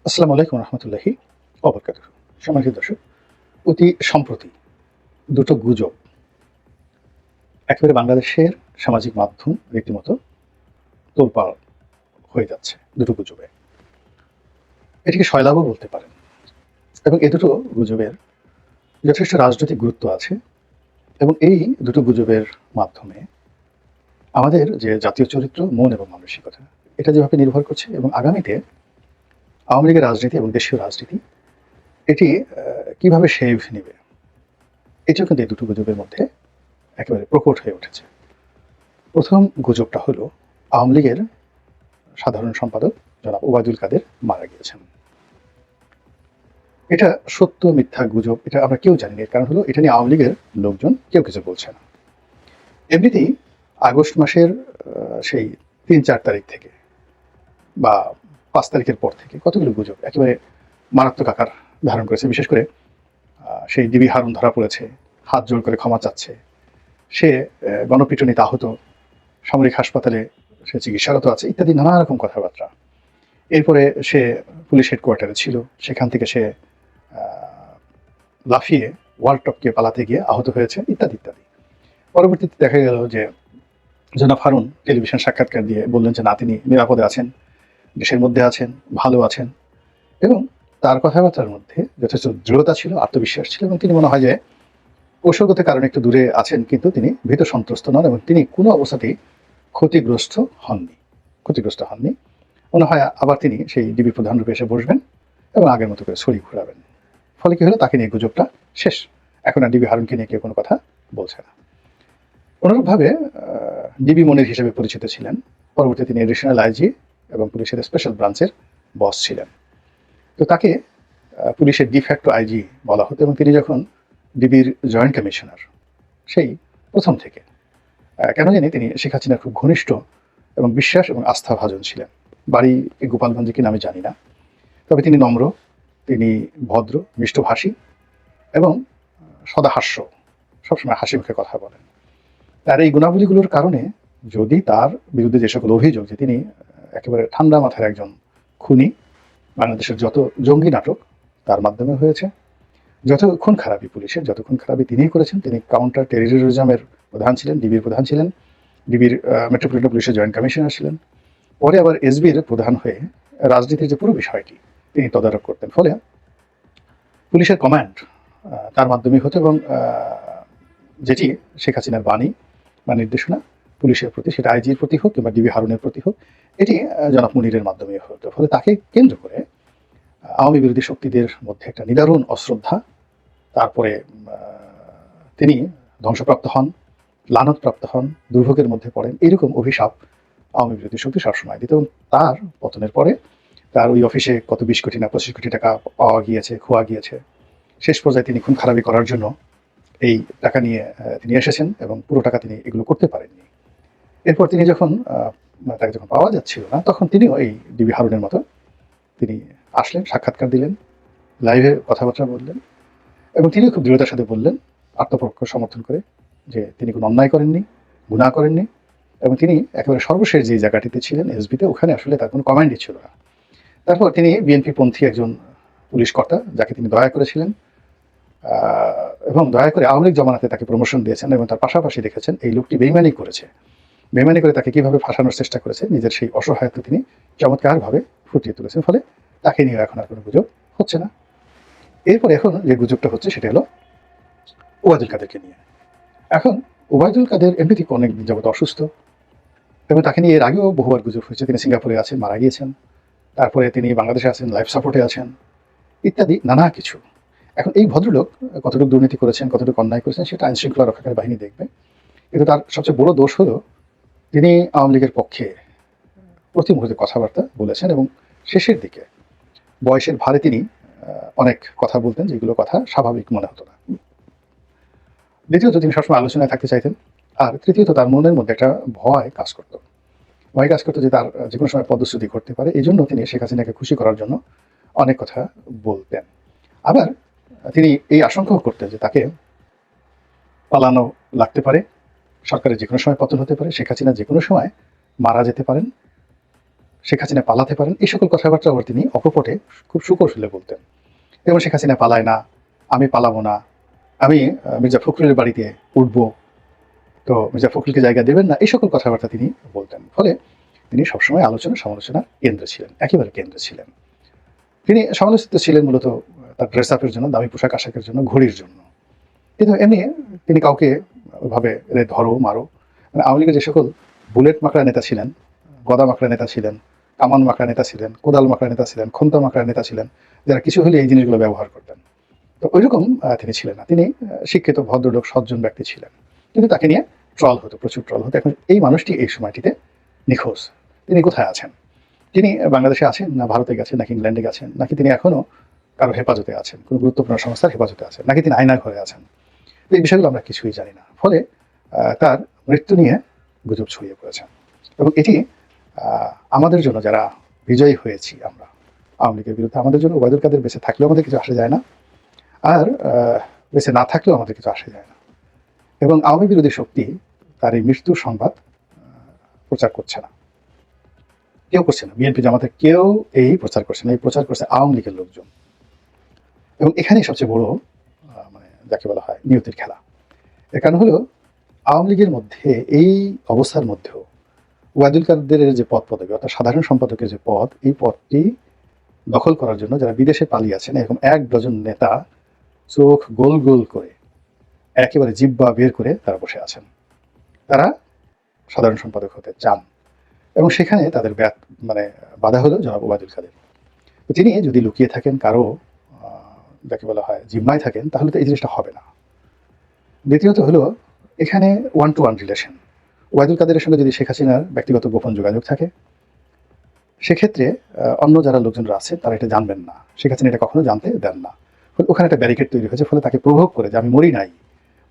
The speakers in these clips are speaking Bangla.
আসসালামু আলাইকুম রহমতুল্লাহি ওয়াবারাকাতুহু। সম্মানিত দর্শক, অতি সম্প্রতি দুটো গুজব একেবারে বাংলাদেশের সামাজিক মাধ্যম রীতিমতো তোলপাড় হয়ে যাচ্ছে দুটো গুজবে। এটিকে শয়লাভও বলতে পারেন, এবং এ দুটো গুজবের যথেষ্ট রাজনৈতিক গুরুত্ব আছে। এবং এই দুটো গুজবের মাধ্যমে আমাদের যে জাতীয় চরিত্র, মন এবং মানসিকতা, এটা যেভাবে নির্ভর করছে, এবং আগামীতে আওয়ামী লীগের রাজনীতি এবং দেশীয় রাজনীতি এটি কিভাবে শেভ নেবে, এটিও কিন্তু এই দুটো গুজবের মধ্যে একেবারে প্রকট হয়ে উঠেছে। প্রথম গুজবটা হলো আওয়ামী লীগের সাধারণ সম্পাদক জনাব ওবায়দুল কাদের মারা গিয়েছেন। এটা সত্য মিথ্যা গুজব এটা আমরা কেউ জানি না। এর কারণ হলো এটা নিয়ে আওয়ামী লীগের লোকজন কেউ কিছু বলছে না। এমনিতেই আগস্ট মাসের সেই ৩-৪ তারিখ থেকে বা ৫ তারিখের পর থেকে কতগুলো গুজব একেবারে মারাত্মক আকার ধারণ করেছে। বিশেষ করে সেই ডিবি হারুন ধরা পড়েছে, হাত জোড় করে ক্ষমা চাচ্ছে, সে গণপিটুনিতে আহত, সামরিক হাসপাতালে সে চিকিৎসারত আছে, ইত্যাদি নানা রকম কথাবার্তা। এরপরে সে পুলিশ হেডকোয়ার্টারে ছিল, সেখান থেকে সে লাফিয়ে ওয়াল টপকে পালাতে গিয়ে আহত হয়েছে, ইত্যাদি ইত্যাদি। পরবর্তীতে দেখা গেল যে জনাব হারুন টেলিভিশন সাক্ষাৎকার দিয়ে বললেন যে না, তিনি নিরাপদে আছেন, দেশের মধ্যে আছেন, ভালো আছেন, এবং তার কথাবার্তার মধ্যে যথেষ্ট দৃঢ়তা ছিল, আত্মবিশ্বাস ছিল, এবং তিনি মনে হয় যে কৌশলগত কারণে একটু দূরে আছেন, কিন্তু তিনি ভীত সন্ত্রস্ত নন, এবং তিনি কোনো অবস্থাতেই ক্ষতিগ্রস্ত হননি। মনে হয় আবার তিনি সেই ডিবি প্রধান রূপে এসে বসবেন এবং আগের মতো করে ছড়ি ঘুরাবেন। ফলে কি হলো, তাকে নিয়ে গুজবটা শেষ। এখন আর ডিবি হারুনকে নিয়ে কেউ কোনো কথা বলছে না। অনুরূপভাবে ডিবি মনির হিসেবে পরিচিত ছিলেন। পরবর্তীতে তিনি এডিশনাল আইজি এবং পুলিশের স্পেশাল ব্রাঞ্চের বস ছিলেন। তো তাকে পুলিশের ডিফ্যাক্টো আইজি বলা হতো, এবং তিনি যখন ডিবির জয়েন্ট কমিশনার, সেই প্রথম থেকে কেন জানি তিনি শেখ হাসিনার খুব ঘনিষ্ঠ এবং বিশ্বাস এবং আস্থাভাজন ছিলেন। বাড়ি গোপালগঞ্জে কিনা আমি জানি না, তবে তিনি নম্র, তিনি ভদ্র, মিষ্টভাষী এবং সদাহাস্য, সবসময় হাসি মুখে কথা বলেন। তার এই গুণাবলীগুলোর কারণে যদি তার বিরুদ্ধে যে সকল অভিযোগ যে তিনি একেবারে ঠান্ডা মাথার একজন খুনি, বাংলাদেশের যত জঙ্গি নাটক তার মাধ্যমে হয়েছে, যত খুন খারাপি পুলিশের, যত খুন খারাপি তিনিই করেছেন। তিনি কাউন্টার টেররিজমের প্রধান ছিলেন, ডিবির প্রধান ছিলেন, ডিবির মেট্রোপলিটন পুলিশের জয়েন্ট কমিশনার ছিলেন, পরে আবার এসবির প্রধান হয়ে রাজনীতির যে পুরো বিষয়টি তিনি তদারক করতেন। ফলে পুলিশের কমান্ড তার মাধ্যমে হতো, এবং যেটি শেখ হাসিনার বাণী বা নির্দেশনা পুলিশের প্রতি, সেটা আইজির প্রতি হোক কিংবা ডিবি হারুনের প্রতি হোক, এটি জনাব মুনিরের মাধ্যমে হতো। ফলে তাকে কেন্দ্র করে আওয়ামী বিরোধী শক্তিদের মধ্যে একটা নিদারুণ অশ্রদ্ধা, তারপরে তিনি ধ্বংসপ্রাপ্ত হন, লানতপ্রাপ্ত হন, দুর্ভোগের মধ্যে পড়েন, এরকম অভিশাপ আওয়ামী বিরোধী শক্তি সবসময় দিত। এবং তার পতনের পরে তার ওই অফিসে কত ২০ কোটি না ২৫ কোটি টাকা পাওয়া গিয়েছে, খোয়া গিয়েছে। শেষ পর্যায়ে তিনি খুন খারাপি করার জন্য এই টাকা নিয়ে তিনি এসেছেন, এবং পুরো টাকা তিনি এগুলো করতে পারেননি। এরপর তিনি যখন তাকে যখন পাওয়া যাচ্ছিল না, তখন তিনিও এই ডিবি হারুনের মতো তিনি আসলেন, সাক্ষাৎকার দিলেন, লাইভে কথাবার্তা বললেন, এবং তিনি খুব দৃঢ়তার সাথে বললেন, আত্মপক্ষ সমর্থন করে, যে তিনি কোনো অন্যায় করেননি, গুনাহ করেননি, এবং তিনি একেবারে সর্বশেষ যে জায়গাটিতে ছিলেন এসবিতে, ওখানে আসলে তার কোনো কমান্ডই ছিল না। তারপর তিনি বিএনপি পন্থী একজন পুলিশ কর্তা, যাকে তিনি দয়া করেছিলেন, এবং দয়া করে আওয়ামী লীগ জমানাতে তাকে প্রমোশন দিয়েছেন, এবং তার পাশাপাশি দেখেছেন এই লোকটি বেইমানি করেছে, বেইমানি করে তাকে কিভাবে ফাঁসানোর চেষ্টা করেছে, নিজের সেই অসহায়ত্ব তিনি চমৎকারভাবে ফুটিয়ে তুলেছেন। ফলে তাকে নিয়ে এখন আর কোনো গুজব হচ্ছে না। এরপর এখন যে গুজবটা হচ্ছে সেটা হলো ওবায়দুল কাদেরকে নিয়ে। এখন ওবায়দুল কাদের এমনিতে অনেক দিন যাবত অসুস্থ, এবং তাকে নিয়ে এর আগেও বহুবার গুজব হয়েছে। তিনি সিঙ্গাপুরে আছেন, মারা গিয়েছেন, তারপরে তিনি বাংলাদেশে আছেন, লাইফ সাপোর্টে আছেন, ইত্যাদি নানা কিছু। এখন এই ভদ্রলোক কতটুকু দুর্নীতি করেছেন, কতটুকু অন্যায় করেছেন, সেটা আইন শৃঙ্খলা রক্ষাকারী বাহিনী দেখবে। কিন্তু তার সবচেয়ে বড় দোষ হলো তিনি আওয়ামী লীগের পক্ষে প্রতি মুহূর্তে কথাবার্তা বলেছেন, এবং শেষের দিকে বয়সের ভারে তিনি অনেক কথা বলতেন, যেগুলো কথা স্বাভাবিক মনে হতো না। দ্বিতীয়ত, তিনি সবসময় আলোচনায় থাকতে চাইতেন। আর তৃতীয়ত, তার মনের মধ্যে একটা ভয় কাজ করতো যে তার যে কোনো সময় পদচ্যুতি ঘটতে পারে। এই জন্য তিনি শেখ হাসিনাকে খুশি করার জন্য অনেক কথা বলতেন। আবার তিনি এই আশঙ্কাও করতেন যে তাকে পালানো লাগতে পারে, সরকারের যে কোনো সময় পতন হতে পারে, শেখ হাসিনা যে কোনো সময় মারা যেতে পারেন, শেখ হাসিনা পালাতে পারেন, এই সকল কথাবার্তা আবার তিনি অকপটে খুব সুকৌশলে বলতেন। যেমন শেখ হাসিনা পালায় না, আমি পালাবো না, আমি মির্জা ফখরুলের বাড়িতে উঠবো, তো মির্জা ফখরুলকে জায়গা দেবেন না, এই সকল কথাবার্তা তিনি বলতেন। ফলে তিনি সবসময় আলোচনা সমালোচনার কেন্দ্রে ছিলেন, একেবারে কেন্দ্রে ছিলেন। তিনি সমালোচিত ছিলেন মূলত তার ড্রেস আপের জন্য, দামি পোশাক আশাকের জন্য, ঘড়ির জন্য। কিন্তু এমনি তিনি কাউকে ওইভাবে ধরো মারো, মানে আওয়ামী লীগের যে সকল বুলেট মাকড়া নেতা ছিলেন, গদা মাকড়া নেতা ছিলেন, কামান মাকড়া নেতা ছিলেন, কোদাল মাকড়া নেতা ছিলেন, খন্তা মাকড়া নেতা ছিলেন, যারা কিছু হলে এই জিনিসগুলো ব্যবহার করতেন, তো ওইরকম তিনি ছিলেন না। তিনি শিক্ষিত ভদ্রলোক সজ্জন ব্যক্তি ছিলেন, কিন্তু তাকে নিয়ে ট্রল হতো, প্রচুর ট্রল হতো। এখন এই মানুষটি এই সময়টিতে নিখোঁজ। তিনি কোথায় আছেন? তিনি বাংলাদেশে আছেন, না ভারতে গেছেন, নাকি ইংল্যান্ডে গেছেন, নাকি তিনি এখনো কারো হেফাজতে আছেন, কোনো গুরুত্বপূর্ণ সংস্থার হেফাজতে আছেন, নাকি তিনি আয়না ঘরে আছেন, এই বিষয়গুলো আমরা কিছুই জানি না। ফলে তার মৃত্যু নিয়ে গুজব ছড়িয়ে পড়েছে। এবং এটি আমাদের জন্য, যারা বিজয়ী হয়েছি আমরা আওয়ামী লীগের বিরুদ্ধে, আমাদের জন্য ওবায়দুল কাদের বেঁচে থাকলেও আমাদের কিছু আসে যায় না, আর বেঁচে না থাকলেও আমাদের কিছু আসে যায় না। এবং আওয়ামী বিরোধী শক্তি তার এই মৃত্যুর সংবাদ প্রচার করছে না, কেউ করছে না। বিএনপি জামাতের কেউ এই প্রচার করছে না, এই প্রচার করছে আওয়ামী লীগের লোকজন। এবং এখানেই সবচেয়ে বড় মানে যাকে বলা হয় নিয়তির খেলা। এর কারণ হলো আওয়ামী লীগের মধ্যে এই অবস্থার মধ্যেও ওবায়দুল কাদেরের যে পদ পদবি, অর্থাৎ সাধারণ সম্পাদকের যে পদ, এই পদটি দখল করার জন্য যারা বিদেশে পালিয়ে আছেন, এরকম 1 ডজন নেতা চোখ গোল গোল করে একেবারে জিব্বা বের করে তারা বসে আছেন। তারা সাধারণ সম্পাদক হতে চান, এবং সেখানে তাদের মানে বাধা হলো জনাব ওবায়দুল কাদের। তো তিনি যদি লুকিয়ে থাকেন, কারো যাকে বলা হয় জিম্মায় থাকেন, তাহলে তো এই জিনিসটা হবে না। দ্বিতীয়ত হলো এখানে 1-to-1 রিলেশন। ওবায়দুল কাদেরের সঙ্গে যদি শেখ হাসিনার ব্যক্তিগত গোপন যোগাযোগ থাকে, সেক্ষেত্রে অন্য যারা লোকজনরা আছে তারা এটা জানবেন না, শেখ হাসিনা এটা কখনো জানতে দেন না। ফলে ওখানে একটা ব্যারিকেড তৈরি হয়েছে, ফলে তাকে প্রভোগ করে যে আমি মরি নাই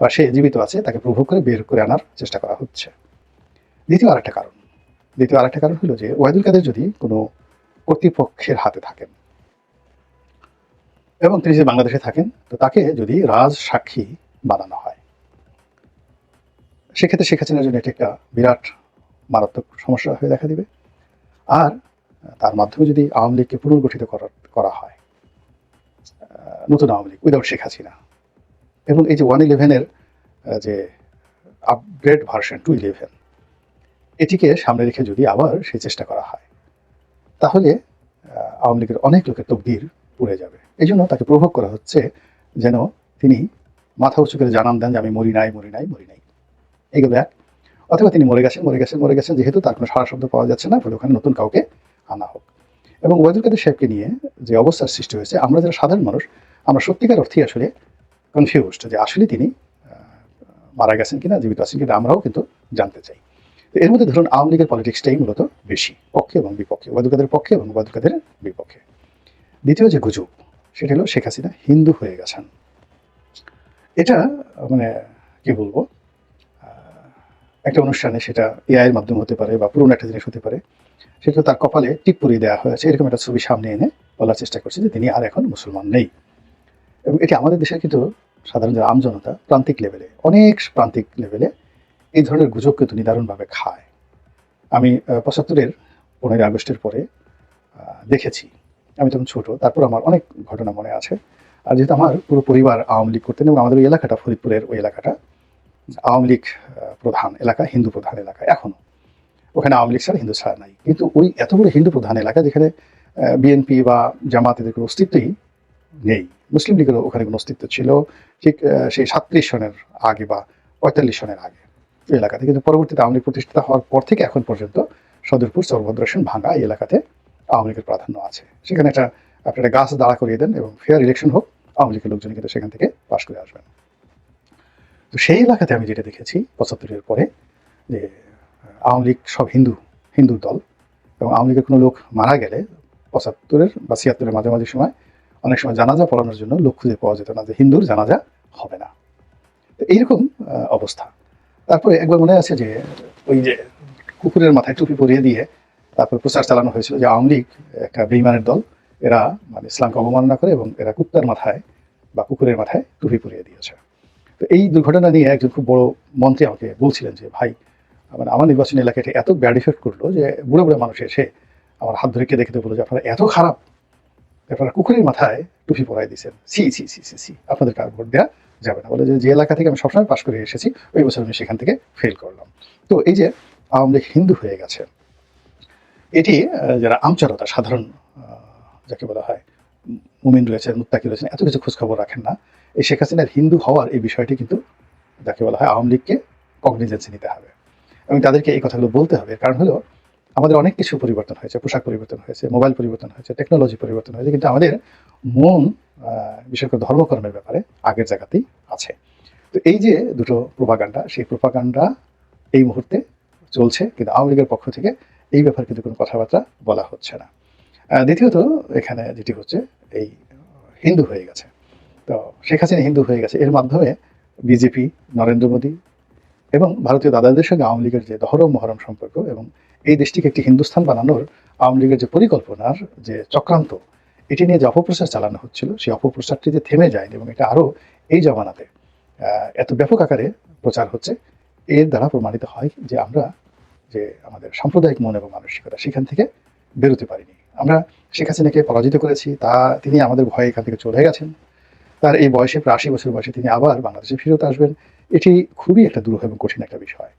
বা সে জীবিত আছে, তাকে প্রভোগ করে বের করে আনার চেষ্টা করা হচ্ছে। দ্বিতীয় আরেকটা কারণ হলো যে ওবায়দুল কাদের যদি কোনো কর্তৃপক্ষের হাতে থাকেন এবং তিনি যদি বাংলাদেশে থাকেন, তো তাকে যদি রাজ সাক্ষী বানানো হয়, সেক্ষেত্রে শেখ হাসিনার জন্য এটি একটা বিরাট মারাত্মক সমস্যা হয়ে দেখা দিবে। আর তার মাধ্যমে যদি আওয়ামী লীগকে পুনর্গঠিত করা হয়, নতুন আওয়ামী লীগ উইদাউট শেখ হাসিনা, এবং এই যে 111-এর যে আপগ্রেড ভার্সন 211, এটিকে সামনে রেখে যদি আবার সেই চেষ্টা করা হয়, তাহলে আওয়ামী লীগের অনেক লোকের তকদির পুড়ে যাবে। এই জন্য তাকে প্রভোগ করা হচ্ছে যেন তিনি মাথা উঁচু করে জানান দেন যে আমি মরি নাই। এগুলো এক। অথবা তিনি মরে গেছেন, যেহেতু তার কোনো সারা শব্দ পাওয়া যাচ্ছে না, ফলে ওখানে নতুন কাউকে আনা হোক। এবং ওবায়দুল কাদের সাহেবকে নিয়ে যে অবস্থার সৃষ্টি হয়েছে, আমরা যারা সাধারণ মানুষ, আমরা সত্যিকার অর্থেই আসলে কনফিউজড যে আসলে তিনি মারা গেছেন কিনা, জীবিত আছেন কিনা, আমরাও কিন্তু জানতে চাই। তো এর মধ্যে ধরুন আওয়ামী লীগের পলিটিক্সটাই মূলত বেশি, পক্ষে এবং বিপক্ষে, ওবায়দুল কাদের পক্ষে এবং ওবায়দুল কাদের বিপক্ষে। দ্বিতীয় যে গুজব, সেটা হলো শেখ হাসিনা হিন্দু হয়ে গেছেন। এটা মানে কি বলবো, একটা অনুষ্ঠানে, সেটা এআইয়ের মাধ্যমে হতে পারে বা পুরনো একটা জিনিস হতে পারে, সেটা তার কপালে টিপ পরিয়ে দেওয়া হয়েছে, এরকম একটা ছবি সামনে এনে বলার চেষ্টা করছে যে তিনি আর এখন মুসলমান নেই। এবং এটি আমাদের দেশের কিন্তু সাধারণ যারা আমজনতা, অনেক প্রান্তিক লেভেলে এই ধরনের গুজব কিন্তু নিদারুণভাবে খায়। আমি 75-এর 15ই আগস্টের পরে দেখেছি, আমি তখন ছোট, তারপর আমার অনেক ঘটনা মনে আছে। আর যেহেতু আমার পুরো পরিবার আওয়ামী লীগ করতেন, এবং আমাদের ওই এলাকাটা, ফরিদপুরের ওই এলাকাটা আওয়ামী লীগ প্রধান এলাকা, হিন্দু প্রধান এলাকা, এখনো ওখানে আওয়ামী লীগ ছাড়া হিন্দু ছাড়া নাই। কিন্তু ওই এত বড় হিন্দু প্রধান এলাকা, যেখানে বিএনপি বা জামাত এদের কোনো অস্তিত্বই নেই, মুসলিম লীগেরও ওখানে কোনো অস্তিত্ব ছিল ঠিক সেই 37 সনের আগে বা 45 সনের আগে ওই এলাকাতে। কিন্তু পরবর্তীতে আওয়ামী লীগ প্রতিষ্ঠিত হওয়ার পর থেকে এখন পর্যন্ত সদরপুর, চরভদ্রাসন, ভাঙ্গা এই এলাকাতে আওয়ামী লীগের প্রাধান্য আছে। সেখানে আপনি একটা গাছ দাঁড়া করিয়ে দেন এবং ফেয়ার ইলেকশন হোক, আওয়ামী লীগের লোকজন কিন্তু সেখান থেকে পাশ করে আসবেন। তো সেই এলাকাতে আমি যেটা দেখেছি 75-এর পরে, যে আওয়ামী লীগ সব হিন্দু দল, এবং আওয়ামী লীগের কোনো লোক মারা গেলে 75-এর বা 76-এর মাঝামাঝি সময় অনেক সময় জানাজা পড়ানোর জন্য লোক খুঁজে পাওয়া যেত না, যে হিন্দুর জানাজা হবে না। তো এইরকম অবস্থা। তারপরে একবার মনে আছে যে ওই যে কুকুরের মাথায় টুপি পরিয়ে দিয়ে তারপর প্রচার চালানো হয়েছিল যে আওয়ামী লীগ একটা বেঈমানের দল, এরা মানে ইসলামকে অবমাননা করে এবং এরা কুত্তার মাথায় বা কুকুরের মাথায় টুপি পরিয়ে দিয়েছে। তো এই দুর্ঘটনা নিয়ে একজন খুব বড় মন্ত্রী আমাকে বলছিলেন যে ভাই, মানে আমার নির্বাচনী এলাকায় এত ব্যাড ইফেক্ট করলো যে বুড়ো মানুষ এসে আমার হাত ধরে কেঁদে কেঁদে বলে যে আপনারা এত খারাপ, আপনারা কুকুরের মাথায় টুপি পরাই দিয়েছেন, সি সি সি সি সি, আপনাদের কার ভোট দেওয়া যাবে না। বলে যে এলাকা থেকে আমি সবসময় পাশ করে এসেছি, ওই বছর আমি সেখান থেকে ফেল করলাম। তো এই যে আওয়ামী লীগ হিন্দু হয়ে গেছে, এটি যারা আমচারতা সাধারণ যাকে বলা হয় মুমিন রয়েছেন, মুত্তাকি রয়েছেন, এত কিছু খোঁজখবর রাখেন না। এই শেখ হাসিনার হিন্দু হওয়ার এই বিষয়টি কিন্তু যাকে বলা হয় আওয়ামী লীগকে কগনিজেন্সি নিতে হবে এবং তাদেরকে এই কথাগুলো বলতে হবে। কারণ হলো আমাদের অনেক কিছু পরিবর্তন হয়েছে, পোশাক পরিবর্তন হয়েছে, মোবাইল পরিবর্তন হয়েছে, টেকনোলজি পরিবর্তন হয়েছে, কিন্তু আমাদের মন বিশেষ করে ধর্মকর্মের ব্যাপারে আগের জায়গাতেই আছে। তো এই যে দুটো প্রোপাগান্ডা, সেই প্রোপাগান্ডা এই মুহূর্তে চলছে, কিন্তু আওয়ামী লীগের পক্ষ থেকে এই ব্যাপারে কিন্তু কোনো কথাবার্তা বলা হচ্ছে না। দ্বিতীয়ত এখানে যেটি হচ্ছে, এই হিন্দু হয়ে গেছে, তো শেখ হাসিনা হিন্দু হয়ে গেছে, এর মাধ্যমে বিজেপি, নরেন্দ্র মোদী এবং ভারতীয় দাদাদের সঙ্গে আওয়ামী লীগের যে দহরম মহরম সম্পর্ক এবং এই দেশটিকে একটি হিন্দুস্থান বানানোর আওয়ামী লীগের যে পরিকল্পনার যে চক্রান্ত, এটি নিয়ে যে অপপ্রচার চালানো হচ্ছিল, সেই অপপ্রচারটি যে থেমে যায়নি এবং এটা আরও এই জমানাতে এত ব্যাপক আকারে প্রচার হচ্ছে, এর দ্বারা প্রমাণিত হয় যে আমরা যে আমাদের সাম্প্রদায়িক মন এবং মানসিকতা সেখান থেকে বেরোতে পারিনি। আমরা শেখ হাসিনাকে পরাজিত করেছি, তিনি আমাদের ভয়ে এখান থেকে চলে গেছেন। তার এই বয়সে প্রায় ৮০ বছর বয়সে তিনি আবার বাংলাদেশে ফেরত আসবেন, এটি খুবই একটা দুরূহ এবং কঠিন একটা বিষয়।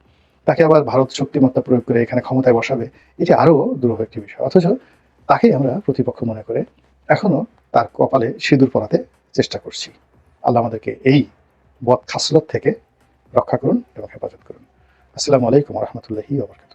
তাকে আবার ভারত শক্তিমত্তা প্রয়োগ করে এখানে ক্ষমতায় বসাবে, এটি আরও দুরূহ একটি বিষয়। অথচ তাকে আমরা প্রতিপক্ষ মনে করে এখনো তার কপালে সিঁদুর পরাতে চেষ্টা করছি। আল্লাহ আমাদেরকে এই বদ খাসলত থেকে রক্ষা করুন এবং হেফাজত করুন। আসসালামু আলাইকুম ওয়া রাহমাতুল্লাহি ওয়া বারাকাতুহু।